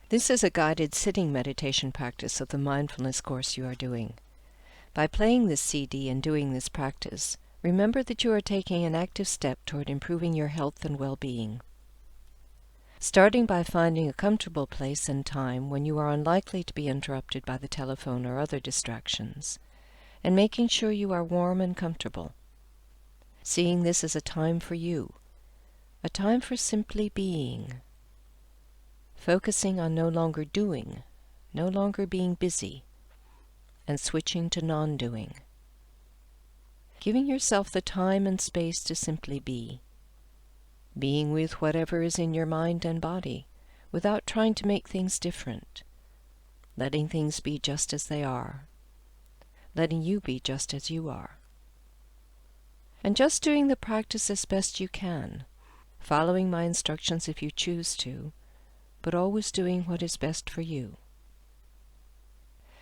This is a guided sitting meditation practice of the mindfulness course you are doing. By playing this CD and doing this practice, remember that you are taking an active step toward improving your health and well-being. Starting by finding a comfortable place and time when you are unlikely to be interrupted by the telephone or other distractions, and making sure you are warm and comfortable. Seeing this as a time for you, a time for simply being. Focusing on no longer doing, no longer being busy, and switching to non-doing. Giving yourself the time and space to simply be. Being with whatever is in your mind and body, without trying to make things different. Letting things be just as they are. Letting you be just as you are. And just doing the practice as best you can, following my instructions if you choose to, but always doing what is best for you.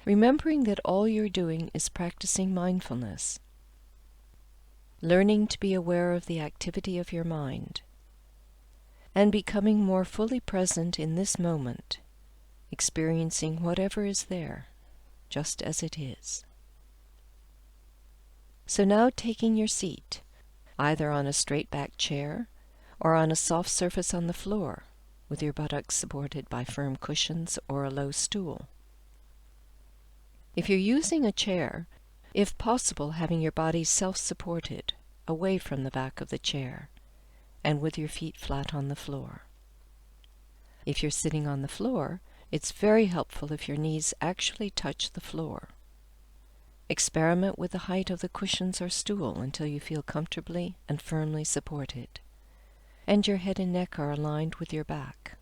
Remembering that all you're doing is practicing mindfulness, learning to be aware of the activity of your mind, and becoming more fully present in this moment, experiencing whatever is there, just as it is. So now taking your seat, either on a straight-back chair or on a soft surface on the floor, with your buttocks supported by firm cushions or a low stool. If you're using a chair, if possible, having your body self-supported, away from the back of the chair, and with your feet flat on the floor. If you're sitting on the floor, it's very helpful if your knees actually touch the floor. Experiment with the height of the cushions or stool until you feel comfortably and firmly supported, and your head and neck are aligned with your back.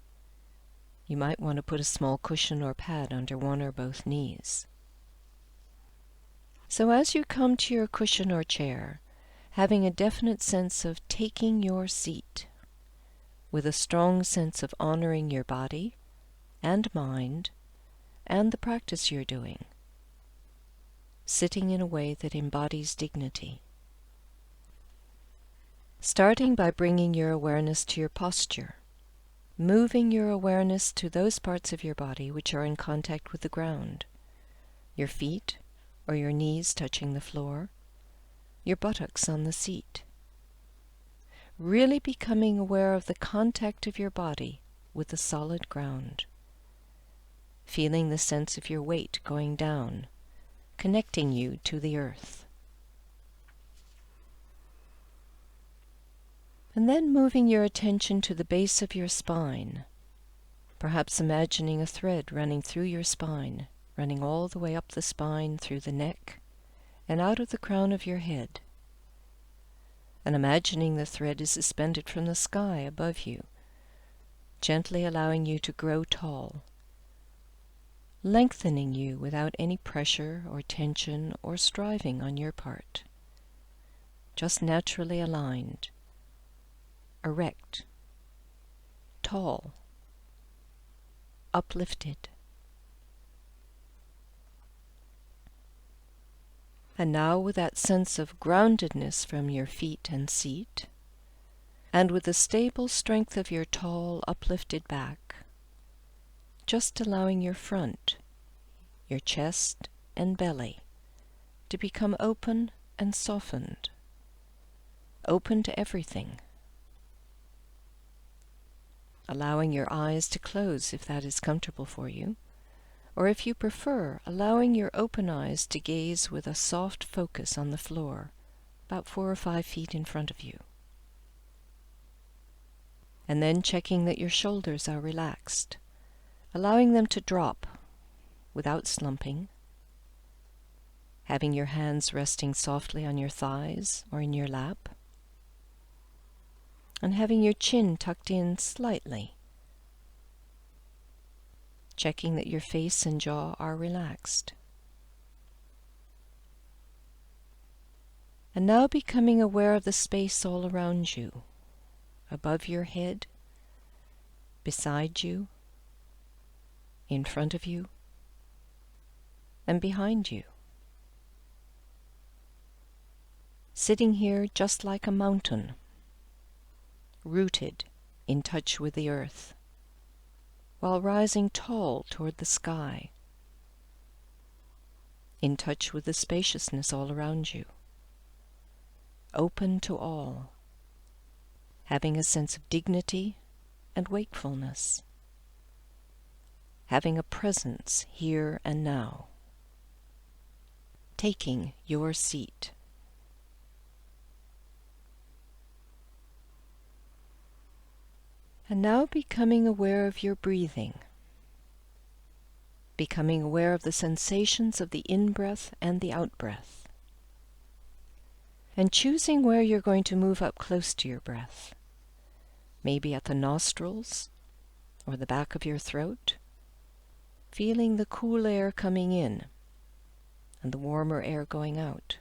You might want to put a small cushion or pad under one or both knees. So as you come to your cushion or chair, having a definite sense of taking your seat, with a strong sense of honoring your body and mind and the practice you're doing, sitting in a way that embodies dignity. Starting by bringing your awareness to your posture, moving your awareness to those parts of your body which are in contact with the ground, your feet or your knees touching the floor, your buttocks on the seat. Really becoming aware of the contact of your body with the solid ground, feeling the sense of your weight going down, connecting you to the earth. And then moving your attention to the base of your spine, perhaps imagining a thread running through your spine, running all the way up the spine, through the neck, and out of the crown of your head. And imagining the thread is suspended from the sky above you, gently allowing you to grow tall, lengthening you without any pressure or tension or striving on your part, just naturally aligned, erect, tall, uplifted. And now with that sense of groundedness from your feet and seat, and with the stable strength of your tall, uplifted back, just allowing your front, your chest and belly, to become open and softened, open to everything. Allowing your eyes to close if that is comfortable for you, or if you prefer, allowing your open eyes to gaze with a soft focus on the floor, about 4 or 5 feet in front of you. And then checking that your shoulders are relaxed, allowing them to drop without slumping, having your hands resting softly on your thighs or in your lap, and having your chin tucked in slightly, checking that your face and jaw are relaxed. And now becoming aware of the space all around you, above your head, beside you, in front of you, and behind you. Sitting here just like a mountain, rooted, in touch with the earth. while rising tall toward the sky, in touch with the spaciousness all around you, open to all, having a sense of dignity and wakefulness, having a presence here and now, taking your seat. And now becoming aware of your breathing, becoming aware of the sensations of the in-breath and the out-breath, and choosing where you're going to move up close to your breath, maybe at the nostrils or the back of your throat, feeling the cool air coming in and the warmer air going out.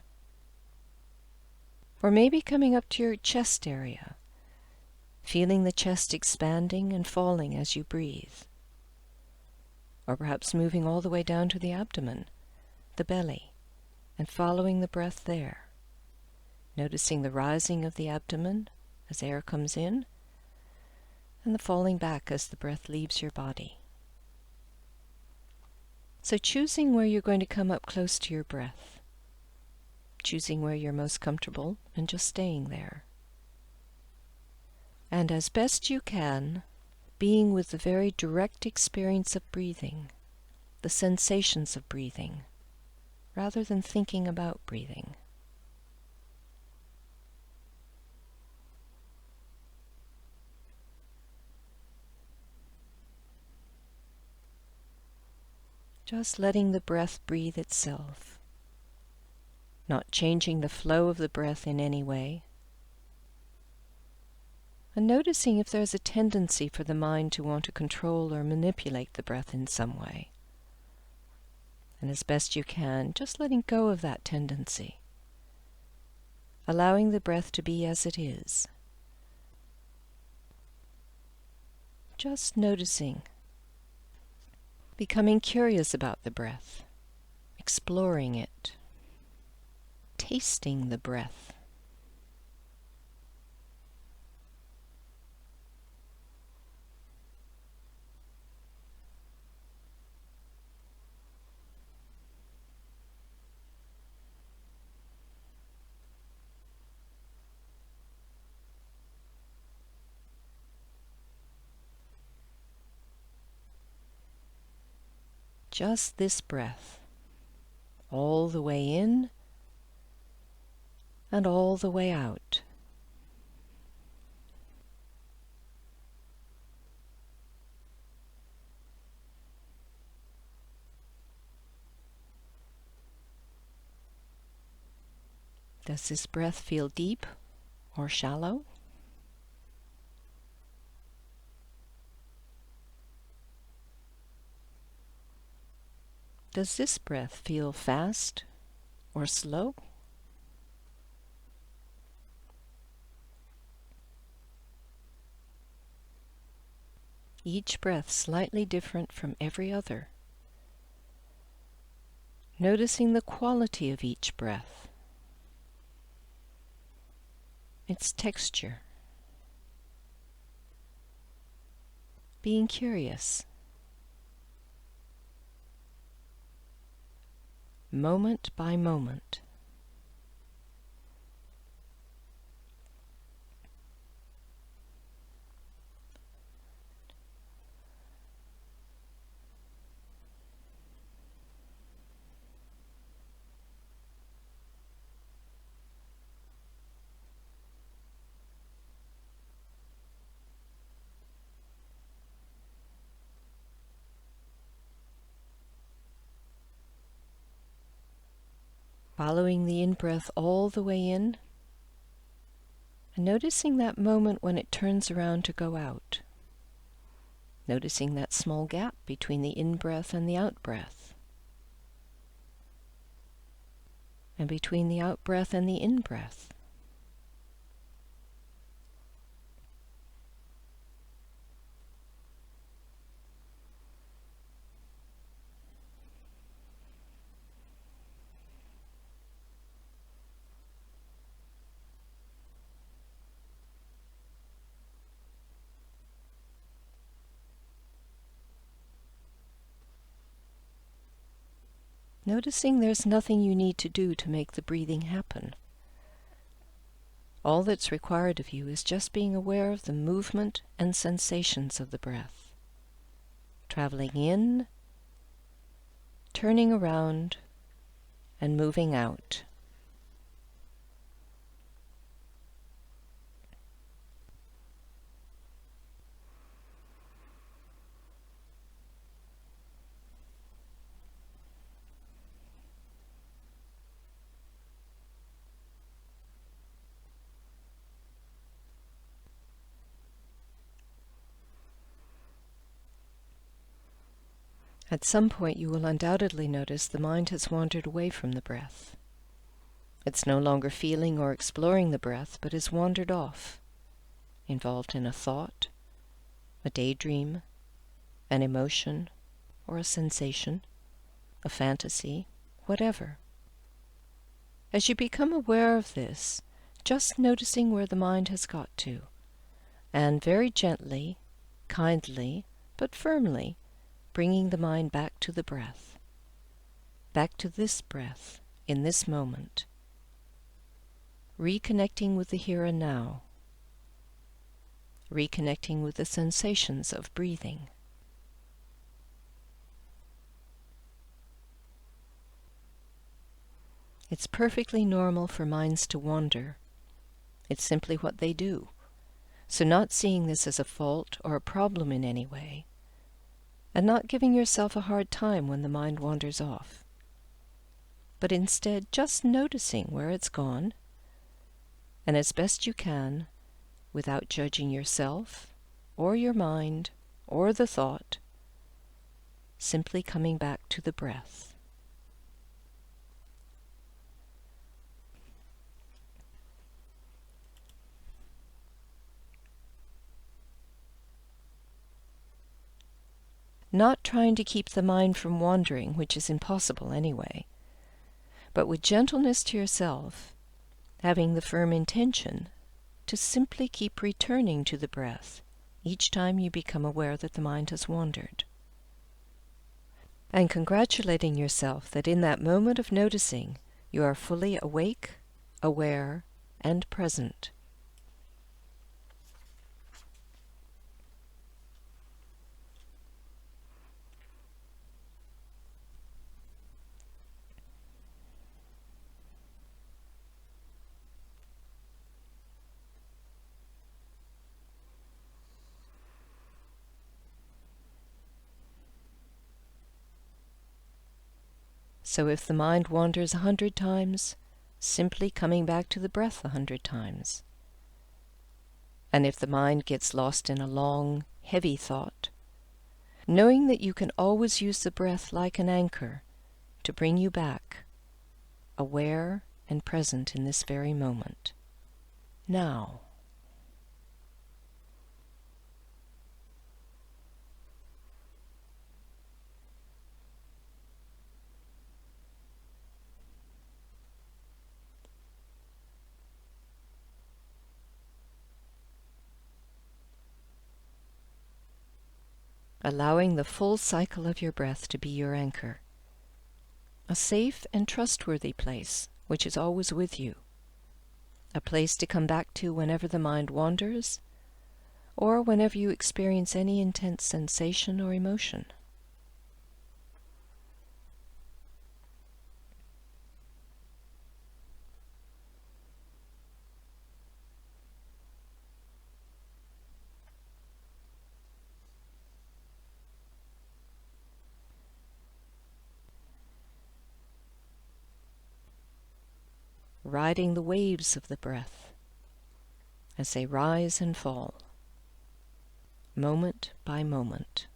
Or maybe coming up to your chest area, feeling the chest expanding and falling as you breathe. Or perhaps moving all the way down to the abdomen, the belly, and following the breath there, noticing the rising of the abdomen as air comes in, and the falling back as the breath leaves your body. So choosing where you're going to come up close to your breath, choosing where you're most comfortable, and just staying there. And as best you can, being with the very direct experience of breathing, the sensations of breathing, rather than thinking about breathing. Just letting the breath breathe itself, not changing the flow of the breath in any way, and noticing if there's a tendency for the mind to want to control or manipulate the breath in some way. And as best you can, just letting go of that tendency, allowing the breath to be as it is. Just noticing, becoming curious about the breath, exploring it, tasting the breath. Just this breath, all the way in and all the way out. Does this breath feel deep or shallow? Does this breath feel fast or slow? Each breath slightly different from every other. Noticing the quality of each breath, its texture. Being curious. Moment by moment. Following the in-breath all the way in, and noticing that moment when it turns around to go out. Noticing that small gap between the in-breath and the out-breath, and between the out-breath and the in-breath. noticing there's nothing you need to do to make the breathing happen. All that's required of you is just being aware of the movement and sensations of the breath, traveling in, turning around, and moving out. At some point you will undoubtedly notice the mind has wandered away from the breath. It's no longer feeling or exploring the breath, but has wandered off, involved in a thought, a daydream, an emotion, or a sensation, a fantasy, whatever. As you become aware of this, just noticing where the mind has got to, and very gently, kindly, but firmly, bringing the mind back to the breath, back to this breath, in this moment, reconnecting with the here and now, reconnecting with the sensations of breathing. It's perfectly normal for minds to wander. It's simply what they do. So not seeing this as a fault or a problem in any way, and not giving yourself a hard time when the mind wanders off, but instead just noticing where it's gone, and as best you can, without judging yourself, or your mind, or the thought, simply coming back to the breath. Not trying to keep the mind from wandering, which is impossible anyway, but with gentleness to yourself, having the firm intention to simply keep returning to the breath each time you become aware that the mind has wandered. And congratulating yourself that in that moment of noticing, you are fully awake, aware, and present. So if the mind wanders 100 times, simply coming back to the breath 100 times. And if the mind gets lost in a long, heavy thought, knowing that you can always use the breath like an anchor to bring you back, aware and present in this very moment. Now. Allowing the full cycle of your breath to be your anchor. A safe and trustworthy place, which is always with you. A place to come back to whenever the mind wanders, or whenever you experience any intense sensation or emotion. Riding the waves of the breath as they rise and fall, moment by moment.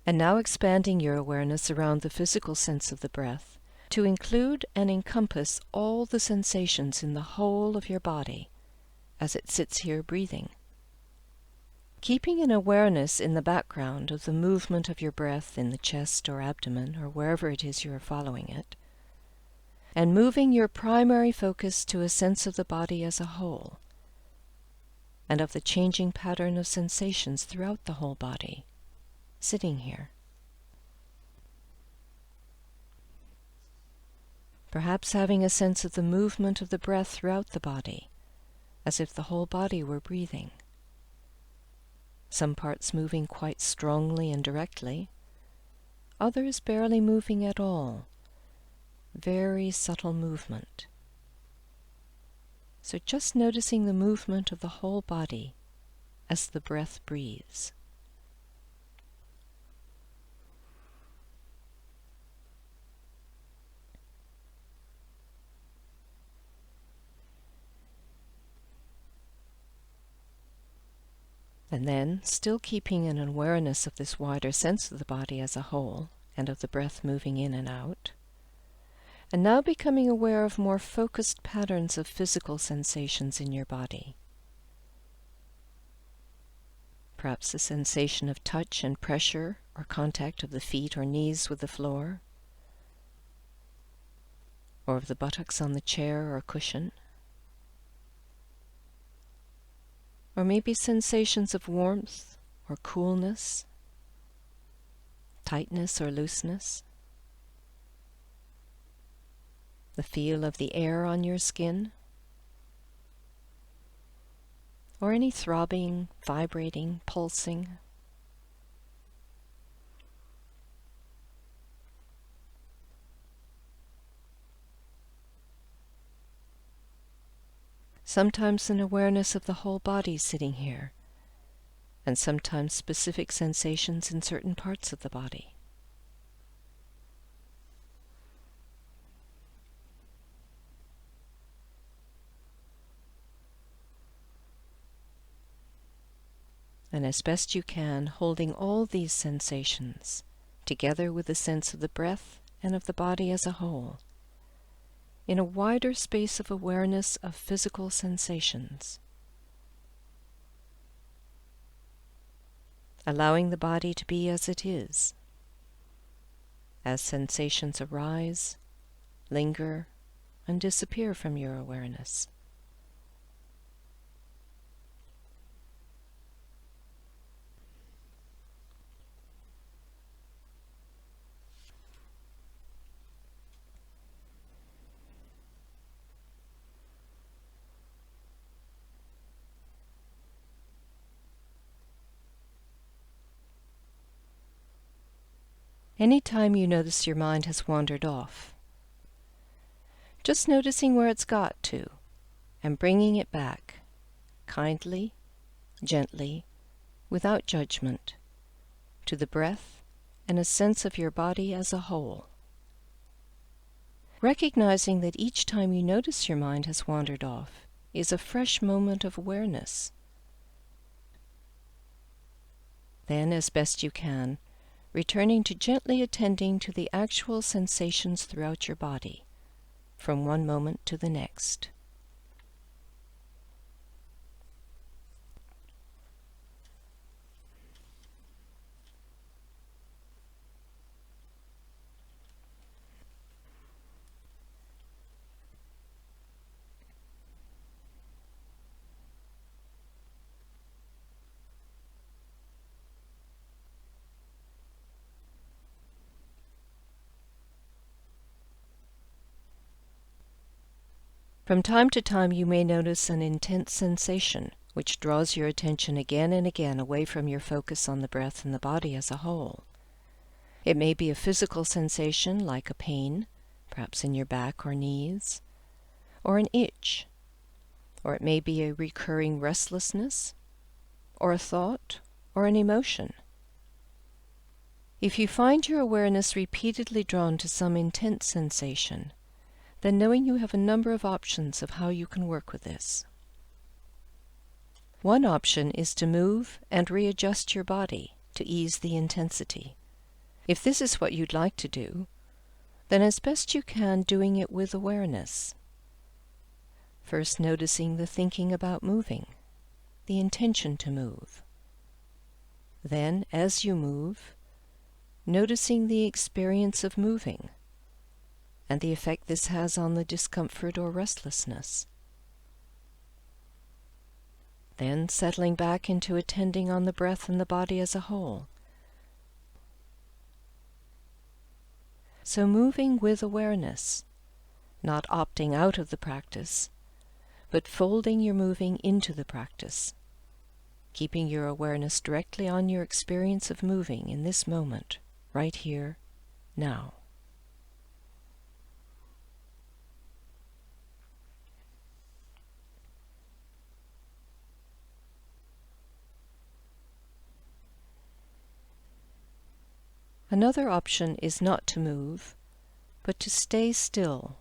And now expanding your awareness around the physical sense of the breath to include and encompass all the sensations in the whole of your body as it sits here breathing. Keeping an awareness in the background of the movement of your breath in the chest or abdomen or wherever it is you are following it, and moving your primary focus to a sense of the body as a whole, and of the changing pattern of sensations throughout the whole body, sitting here. Perhaps having a sense of the movement of the breath throughout the body, as if the whole body were breathing. Some parts moving quite strongly and directly, others barely moving at all. Very subtle movement. So just noticing the movement of the whole body as the breath breathes. And then, still keeping an awareness of this wider sense of the body as a whole and of the breath moving in and out, and now becoming aware of more focused patterns of physical sensations in your body. Perhaps the sensation of touch and pressure or contact of the feet or knees with the floor, or of the buttocks on the chair or cushion. Or maybe sensations of warmth or coolness, tightness or looseness, the feel of the air on your skin, or any throbbing, vibrating, pulsing. Sometimes an awareness of the whole body sitting here, and sometimes specific sensations in certain parts of the body. And as best you can, holding all these sensations, together with the sense of the breath and of the body as a whole, in a wider space of awareness of physical sensations. Allowing the body to be as it is, as sensations arise, linger, and disappear from your awareness. Any time you notice your mind has wandered off, just noticing where it's got to and bringing it back, kindly, gently, without judgment, to the breath and a sense of your body as a whole. Recognizing that each time you notice your mind has wandered off is a fresh moment of awareness. Then, as best you can, returning to gently attending to the actual sensations throughout your body, from one moment to the next. From time to time you may notice an intense sensation which draws your attention again and again away from your focus on the breath and the body as a whole. It may be a physical sensation like a pain, perhaps in your back or knees, or an itch, or it may be a recurring restlessness, or a thought, or an emotion. If you find your awareness repeatedly drawn to some intense sensation, then knowing you have a number of options of how you can work with this. One option is to move and readjust your body to ease the intensity, If this is what you'd like to do, then as best you can, doing it with awareness. First noticing the thinking about moving, the intention to move. Then, as you move, noticing the experience of moving and the effect this has on the discomfort or restlessness. Then settling back into attending on the breath and the body as a whole. So moving with awareness, not opting out of the practice, but folding your moving into the practice, keeping your awareness directly on your experience of moving in this moment, right here, now. Another option is not to move, but to stay still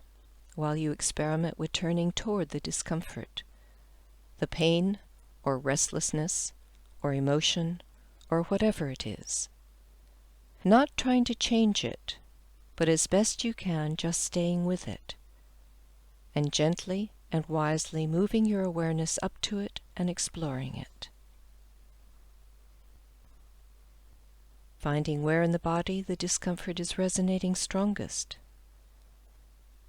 while you experiment with turning toward the discomfort, the pain or restlessness or emotion or whatever it is. Not trying to change it, but as best you can just staying with it, and gently and wisely moving your awareness up to it and exploring it. Finding where in the body the discomfort is resonating strongest.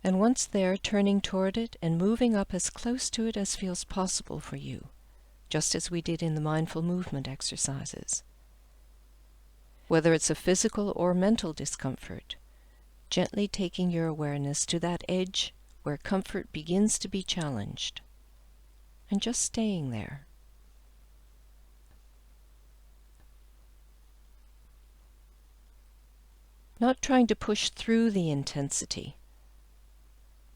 And once there, turning toward it and moving up as close to it as feels possible for you, just as we did in the mindful movement exercises. Whether it's a physical or mental discomfort, gently taking your awareness to that edge where comfort begins to be challenged, and just staying there. Not trying to push through the intensity,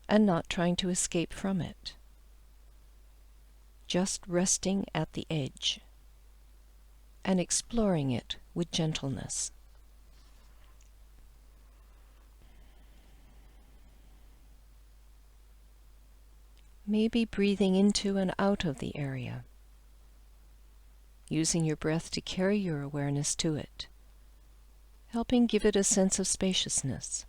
and not trying to escape from it. Just resting at the edge, and exploring it with gentleness. Maybe breathing into and out of the area, using your breath to carry your awareness to it, helping give it a sense of spaciousness.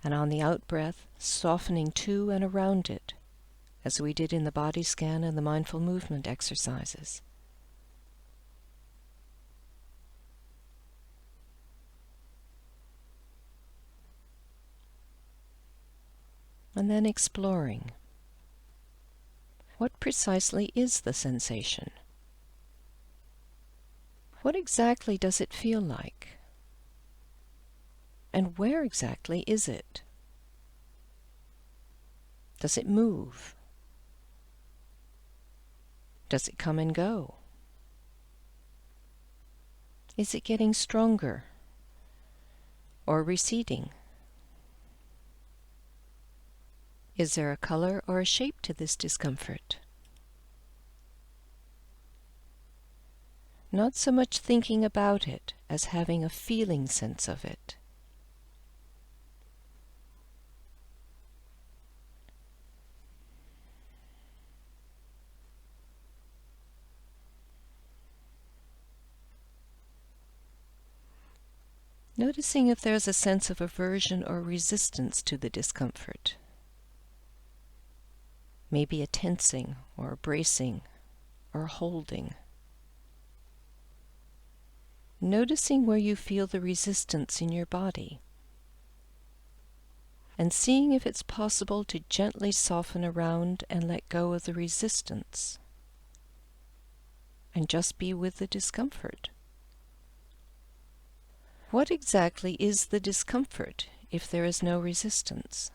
And on the out-breath, softening to and around it, as we did in the body scan and the mindful movement exercises. And then exploring. What precisely is the sensation? What exactly does it feel like? And where exactly is it? Does it move? Does it come and go? Is it getting stronger or receding? Is there a color or a shape to this discomfort? Not so much thinking about it as having a feeling sense of it. Noticing if there's a sense of aversion or resistance to the discomfort. Maybe a tensing or a bracing or holding. Noticing where you feel the resistance in your body, and seeing if it's possible to gently soften around and let go of the resistance, and just be with the discomfort. What exactly is the discomfort if there is no resistance?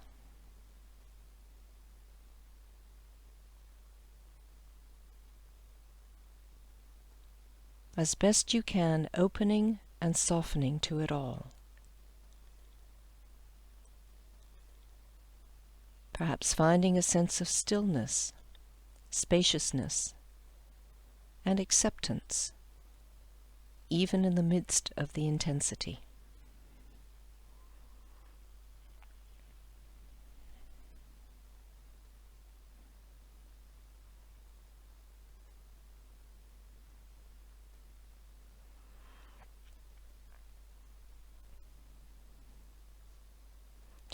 As best you can, opening and softening to it all. Perhaps finding a sense of stillness, spaciousness, and acceptance, even in the midst of the intensity.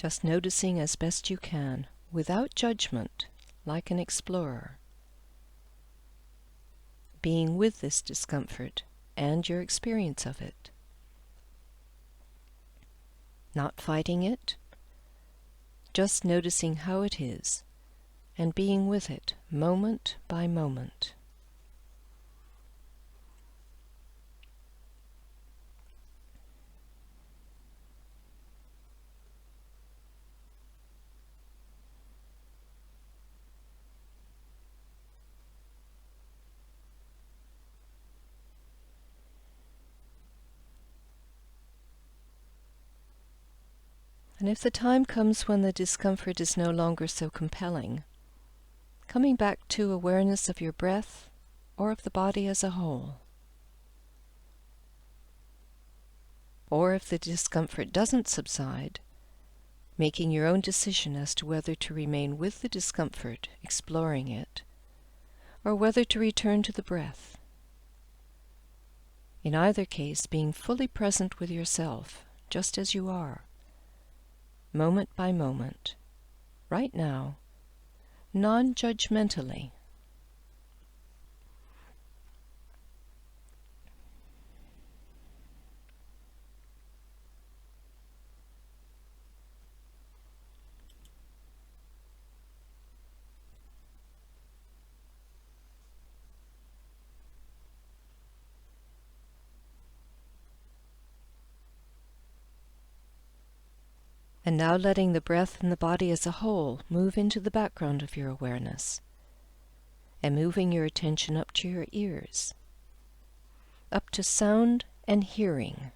Just noticing as best you can, without judgment, like an explorer. Being with this discomfort and your experience of it. Not fighting it, just noticing how it is and being with it moment by moment. And if the time comes when the discomfort is no longer so compelling, coming back to awareness of your breath or of the body as a whole. Or if the discomfort doesn't subside, making your own decision as to whether to remain with the discomfort, exploring it, or whether to return to the breath. In either case, being fully present with yourself, just as you are, moment by moment, right now, non-judgmentally. And now letting the breath and the body as a whole move into the background of your awareness, and moving your attention up to your ears, up to sound and hearing.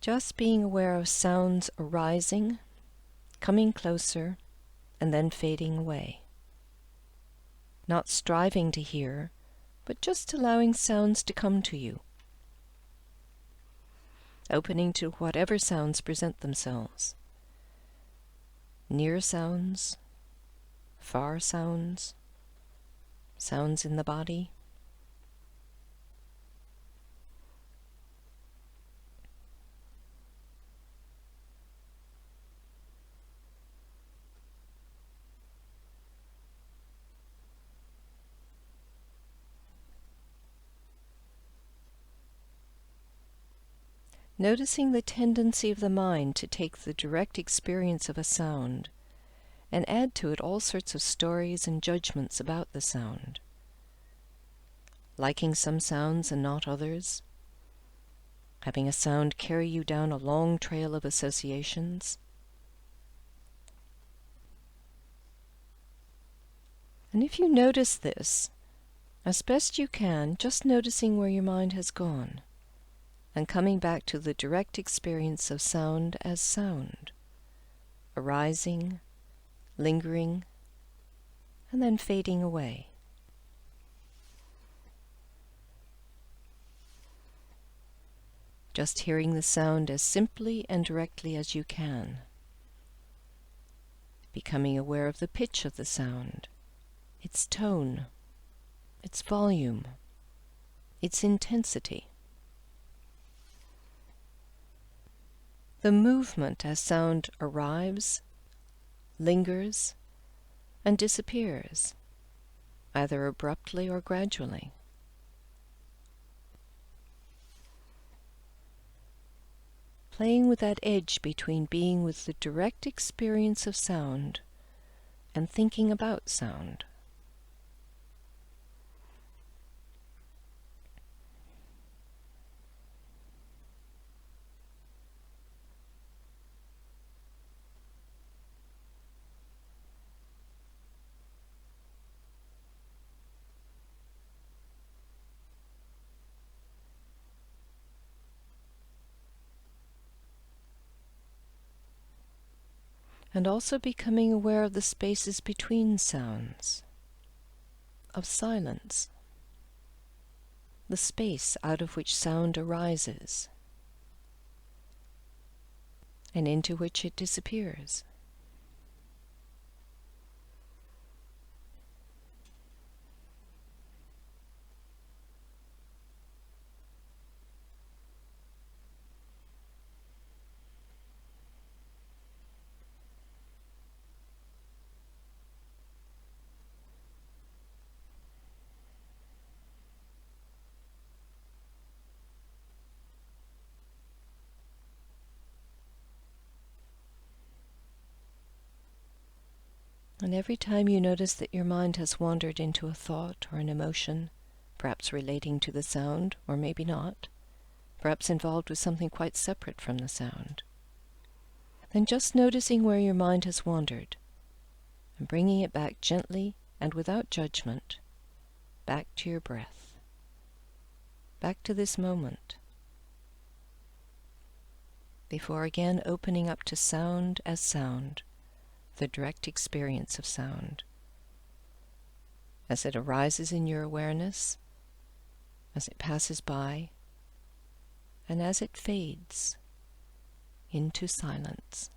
Just being aware of sounds arising, coming closer, and then fading away. Not striving to hear, but just allowing sounds to come to you. Opening to whatever sounds present themselves. Near sounds, far sounds, sounds in the body. Noticing the tendency of the mind to take the direct experience of a sound and add to it all sorts of stories and judgments about the sound. Liking some sounds and not others. Having a sound carry you down a long trail of associations. And if you notice this, as best you can, just noticing where your mind has gone, and coming back to the direct experience of sound as sound, arising, lingering, and then fading away. Just hearing the sound as simply and directly as you can. Becoming aware of the pitch of the sound, its tone, its volume, its intensity. The movement as sound arrives, lingers, and disappears, either abruptly or gradually. Playing with that edge between being with the direct experience of sound and thinking about sound. And also becoming aware of the spaces between sounds, of silence, the space out of which sound arises, and into which it disappears. And every time you notice that your mind has wandered into a thought or an emotion, perhaps relating to the sound, or maybe not, perhaps involved with something quite separate from the sound, then just noticing where your mind has wandered and bringing it back gently and without judgment, back to your breath, back to this moment, before again opening up to sound as sound, the direct experience of sound, as it arises in your awareness, as it passes by, and as it fades into silence.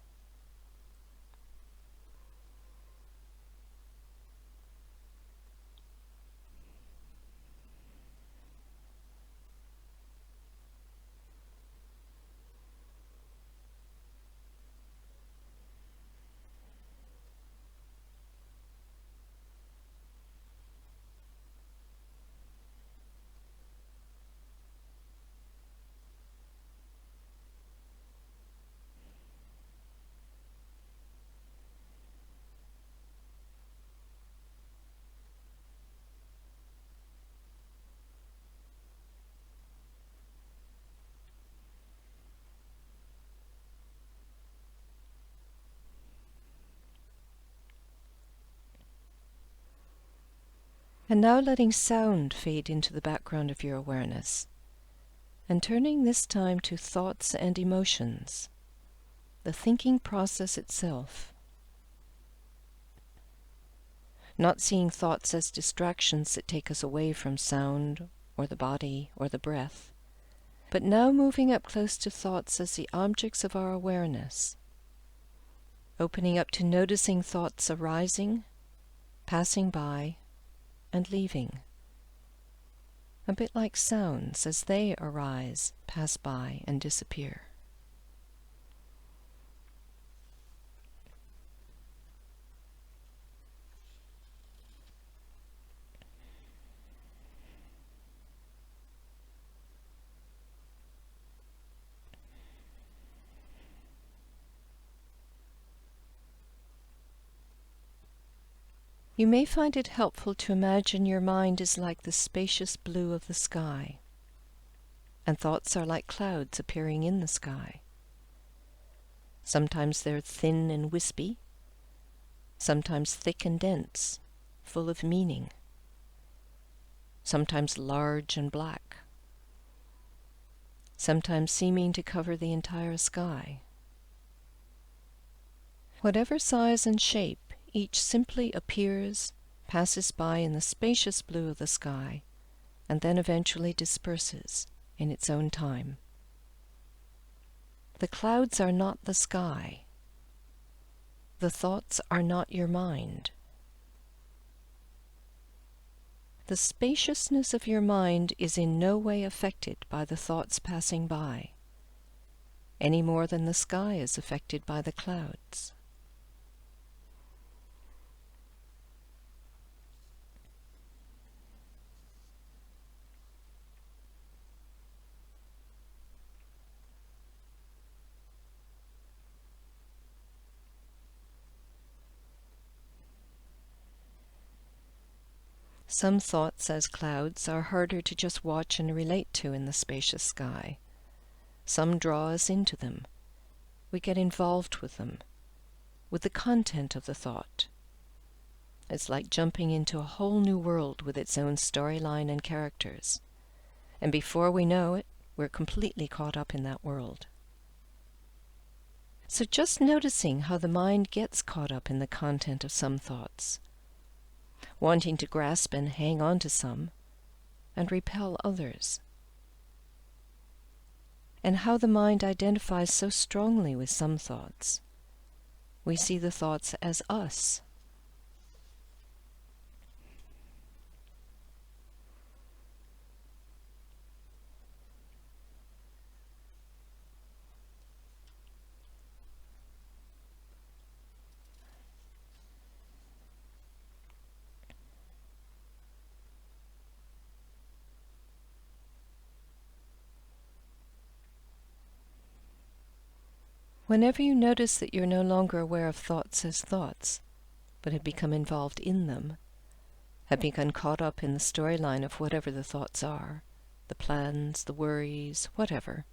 And now letting sound fade into the background of your awareness, and turning this time to thoughts and emotions, the thinking process itself. Not seeing thoughts as distractions that take us away from sound, or the body, or the breath, but now moving up close to thoughts as the objects of our awareness, opening up to noticing thoughts arising, passing by, and leaving, a bit like sounds as they arise, pass by, and disappear. You may find it helpful to imagine your mind is like the spacious blue of the sky, and thoughts are like clouds appearing in the sky. Sometimes they're thin and wispy, sometimes thick and dense, full of meaning, sometimes large and black, sometimes seeming to cover the entire sky. Whatever size and shape, each simply appears, passes by in the spacious blue of the sky, and then eventually disperses in its own time. The clouds are not the sky. The thoughts are not your mind. The spaciousness of your mind is in no way affected by the thoughts passing by, any more than the sky is affected by the clouds. Some thoughts, as clouds, are harder to just watch and relate to in the spacious sky. Some draw us into them. We get involved with them, with the content of the thought. It's like jumping into a whole new world with its own storyline and characters. And before we know it, we're completely caught up in that world. So just noticing how the mind gets caught up in the content of some thoughts, wanting to grasp and hang on to some, and repel others. And how the mind identifies so strongly with some thoughts. We see the thoughts as us. Whenever you notice that you're no longer aware of thoughts as thoughts, but have become involved in them, have become caught up in the storyline of whatever the thoughts are, the plans, the worries, whatever,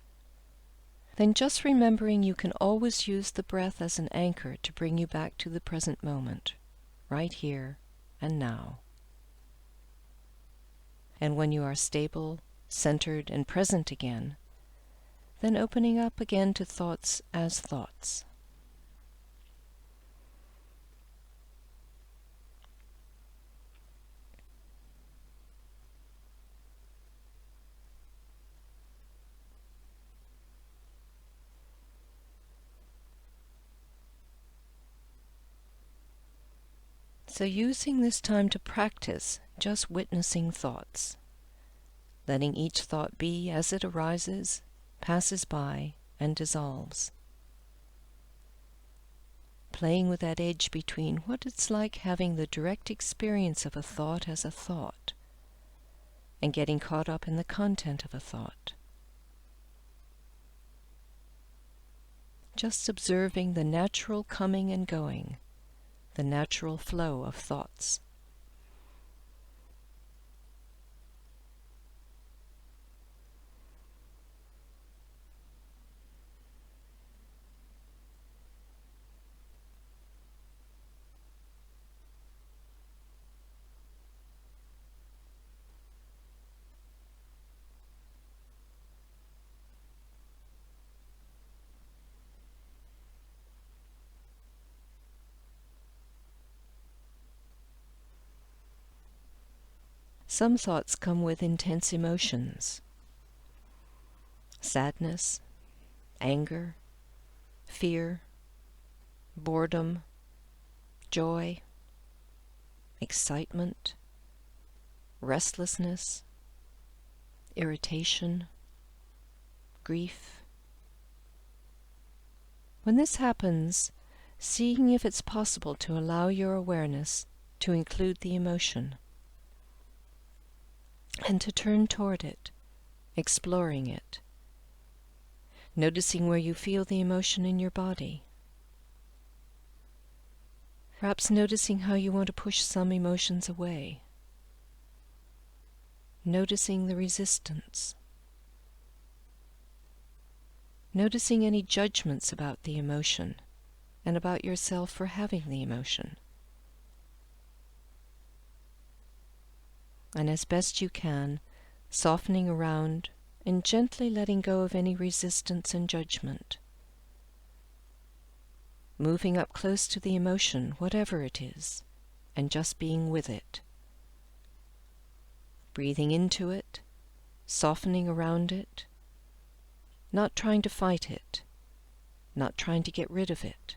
then just remembering you can always use the breath as an anchor to bring you back to the present moment, right here and now. And when you are stable, centered, and present again, then opening up again to thoughts as thoughts. So using this time to practice just witnessing thoughts, letting each thought be as it arises, passes by, and dissolves. Playing with that edge between what it's like having the direct experience of a thought as a thought, and getting caught up in the content of a thought. Just observing the natural coming and going, the natural flow of thoughts. Some thoughts come with intense emotions: sadness, anger, fear, boredom, joy, excitement, restlessness, irritation, grief. When this happens, seeing if it's possible to allow your awareness to include the emotion, and to turn toward it, exploring it, noticing where you feel the emotion in your body. Perhaps noticing how you want to push some emotions away. Noticing the resistance. Noticing any judgments about the emotion and about yourself for having the emotion. And as best you can, softening around and gently letting go of any resistance and judgment. Moving up close to the emotion, whatever it is, and just being with it. Breathing into it, softening around it, not trying to fight it, not trying to get rid of it,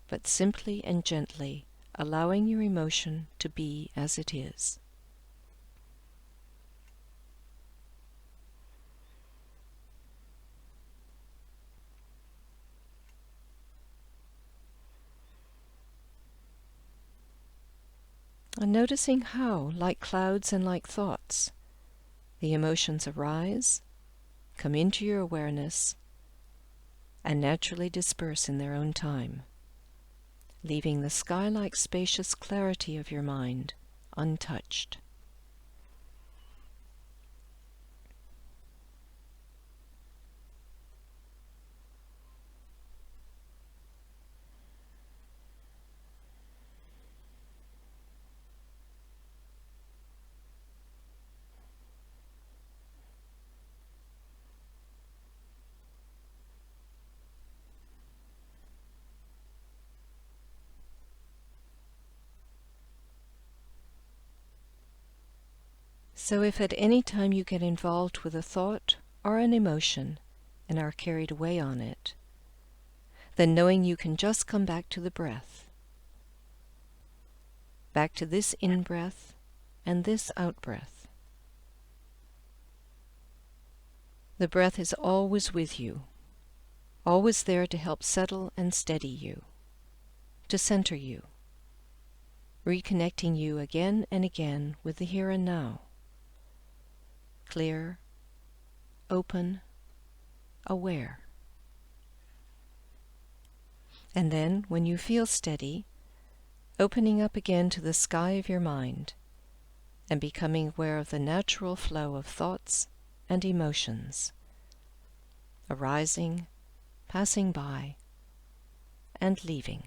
but simply and gently allowing your emotion to be as it is. And noticing how, like clouds and like thoughts, the emotions arise, come into your awareness, and naturally disperse in their own time, leaving the sky-like spacious clarity of your mind untouched. So if at any time you get involved with a thought or an emotion and are carried away on it, then knowing you can just come back to the breath, back to this in-breath and this out-breath. The breath is always with you, always there to help settle and steady you, to center you, reconnecting you again and again with the here and now. Clear, open, aware. And then, when you feel steady, opening up again to the sky of your mind and becoming aware of the natural flow of thoughts and emotions, arising, passing by, and leaving.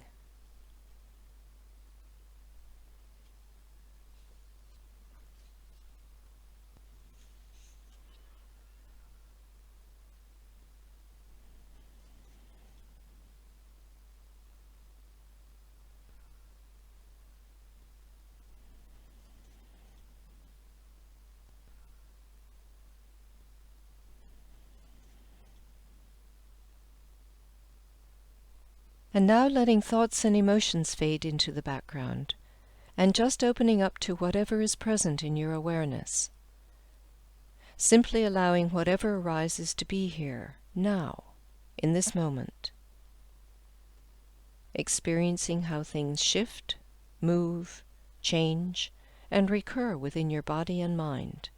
And now letting thoughts and emotions fade into the background, and just opening up to whatever is present in your awareness. Simply allowing whatever arises to be here, now, in this moment. Experiencing how things shift, move, change, and recur within your body and mind.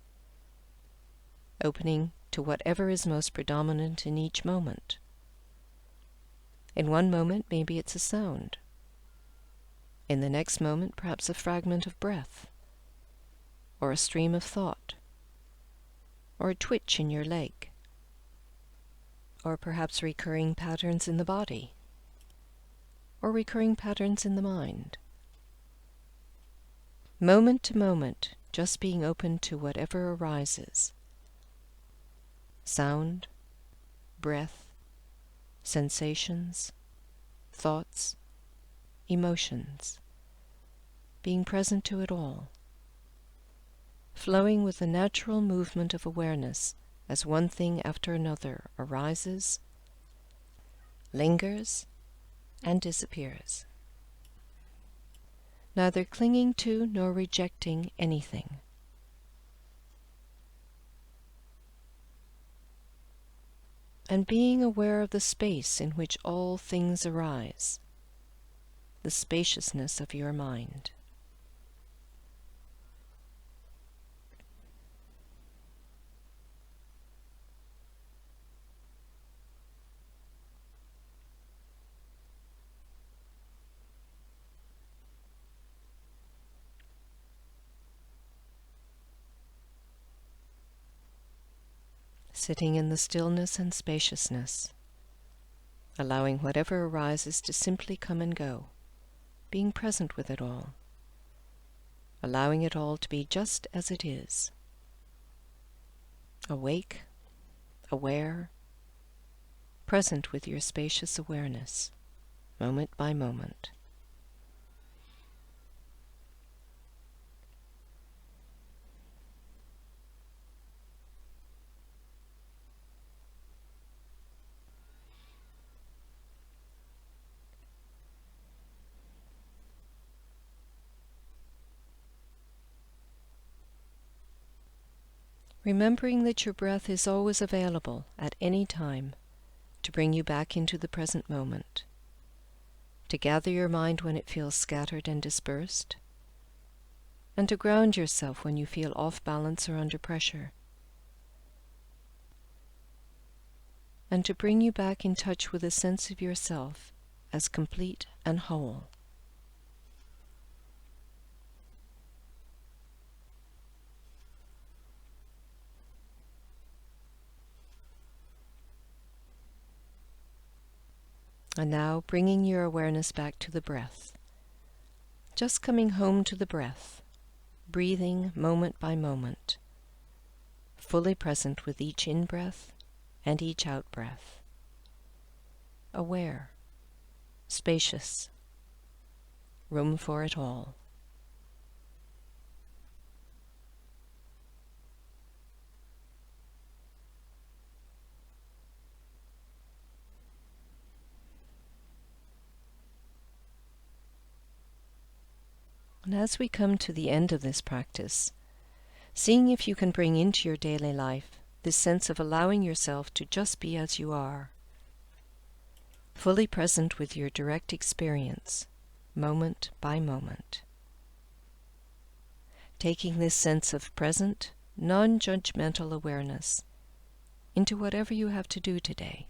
Opening to whatever is most predominant in each moment. In one moment, maybe it's a sound. In the next moment, perhaps a fragment of breath, or a stream of thought, or a twitch in your leg, or perhaps recurring patterns in the body, or recurring patterns in the mind. Moment to moment, just being open to whatever arises. Sound, breath, sensations, thoughts, emotions, being present to it all, flowing with the natural movement of awareness as one thing after another arises, lingers, and disappears. Neither clinging to nor rejecting anything. And being aware of the space in which all things arise, the spaciousness of your mind. Sitting in the stillness and spaciousness, allowing whatever arises to simply come and go, being present with it all, allowing it all to be just as it is, awake, aware, present with your spacious awareness, moment by moment. Remembering that your breath is always available at any time to bring you back into the present moment, to gather your mind when it feels scattered and dispersed, and to ground yourself when you feel off balance or under pressure, and to bring you back in touch with a sense of yourself as complete and whole. And now bringing your awareness back to the breath. Just coming home to the breath, breathing moment by moment, fully present with each in-breath and each out-breath. Aware, spacious, room for it all. And as we come to the end of this practice, seeing if you can bring into your daily life this sense of allowing yourself to just be as you are, fully present with your direct experience, moment by moment. Taking this sense of present, non-judgmental awareness into whatever you have to do today.